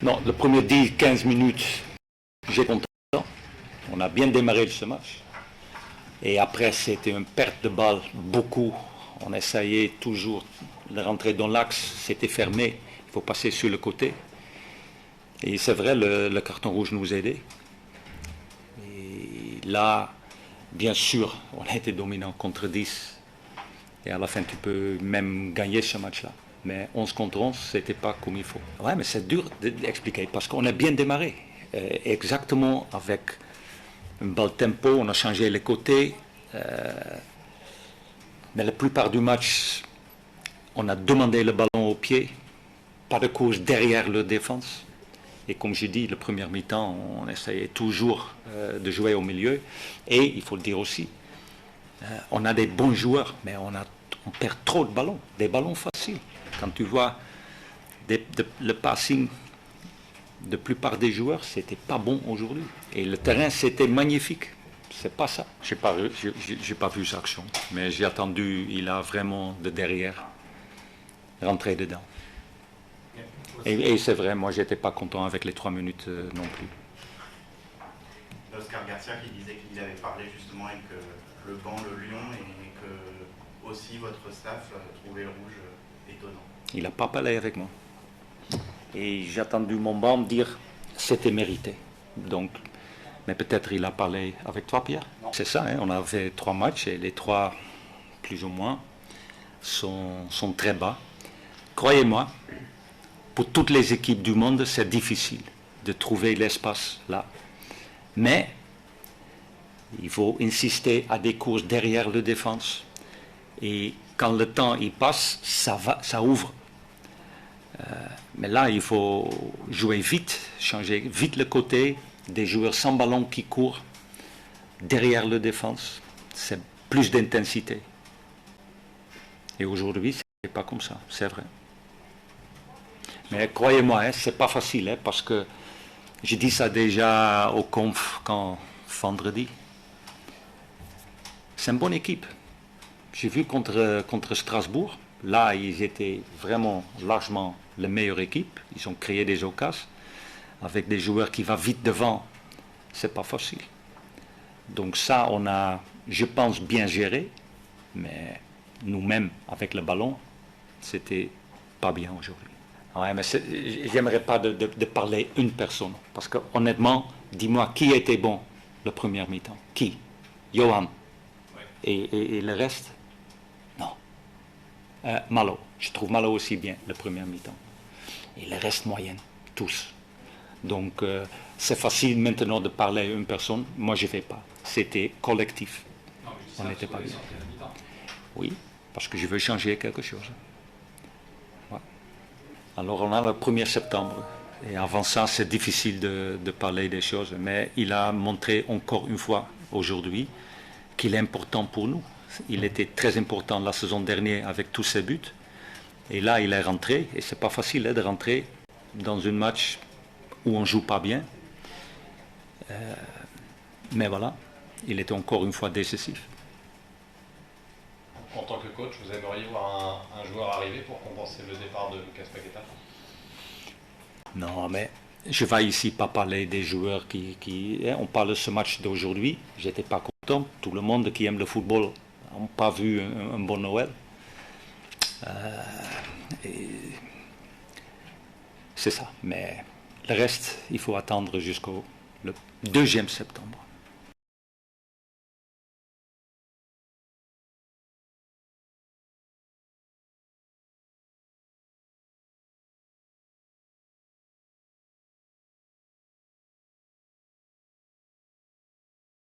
Non, le premier 10-15 minutes, j'ai content. On a bien démarré ce match. Et après, c'était une perte de balle, beaucoup. On essayait toujours de rentrer dans l'axe, c'était fermé. Il faut passer sur le côté. Et c'est vrai, le carton rouge nous aidait. Et là, bien sûr, on a été dominant contre 10. Et à la fin, tu peux même gagner ce match-là. Mais 11 contre 11, c'était pas comme il faut. Ouais, mais c'est dur d'expliquer parce qu'on a bien démarré. Exactement avec un bel tempo, on a changé les côtés. Mais la plupart du match, on a demandé le ballon au pied, pas de course derrière le défense. Et comme je dis, le premier mi-temps, on essayait toujours de jouer au milieu. Et il faut le dire aussi, on a des bons joueurs, mais on perd trop de ballons, des ballons faciles. Quand tu vois le passing de la plupart des joueurs, c'était pas bon aujourd'hui. Et le terrain, c'était magnifique. C'est pas ça. J'ai pas vu cette action, mais j'ai attendu. Il a vraiment de derrière rentré dedans. Et c'est vrai, moi, j'étais pas content avec les 3 minutes non plus. Oscar Garcia qui disait qu'il avait parlé justement avec le banc, le Lyon, et que aussi votre staff trouvait le rouge étonnant. Il n'a pas parlé avec moi. Et j'ai attendu mon banc me dire c'était mérité. Donc, mais peut-être il a parlé avec toi, Pierre. C'est ça, hein, on a fait 3 matchs et les 3, plus ou moins, sont très bas. Croyez-moi, pour toutes les équipes du monde, c'est difficile de trouver l'espace là. Mais il faut insister à des courses derrière le défense. Et quand le temps il passe, ça ouvre. Mais là, il faut jouer vite, changer vite le côté, des joueurs sans ballon qui courent derrière le défense. C'est plus d'intensité. Et aujourd'hui, c'est pas comme ça, c'est vrai. Mais croyez-moi, hein, c'est pas facile, hein, parce que j'ai dit ça déjà au conf quand vendredi. C'est une bonne équipe. J'ai vu contre Strasbourg, là ils étaient vraiment largement la meilleure équipe. Ils ont créé des occasions avec des joueurs qui vont vite devant. C'est pas facile. Donc ça, on a, je pense, bien géré, mais nous-mêmes avec le ballon, c'était pas bien aujourd'hui. Ouais, mais j'aimerais pas de parler une personne, parce que honnêtement, dis-moi qui était bon le premier mi-temps. Qui? Johan. Ouais. Et le reste? Non. Malo. Je trouve Malo aussi bien le premier mi-temps. Et le reste moyenne, tous. Donc c'est facile maintenant de parler à une personne. Moi je ne fais pas. C'était collectif. Non, on n'était pas bien. Oui, parce que je veux changer quelque chose. Ouais. Alors on a le 1er septembre. Et avant ça, c'est difficile de parler des choses. Mais il a montré encore une fois aujourd'hui qu'il est important pour nous. Il était très important la saison dernière avec tous ses buts. Et là, il est rentré. Et c'est pas facile de rentrer dans un match où on ne joue pas bien. Mais voilà, il était encore une fois décisif. En tant que coach, vous aimeriez voir un joueur arriver pour compenser le départ de Lucas Paqueta? Non, mais je ne vais ici pas parler des joueurs qui on parle de ce match d'aujourd'hui. J'étais pas content. Tout le monde qui aime le football n'a pas vu un bon Noël. C'est ça. Mais le reste, il faut attendre jusqu'au 2e septembre.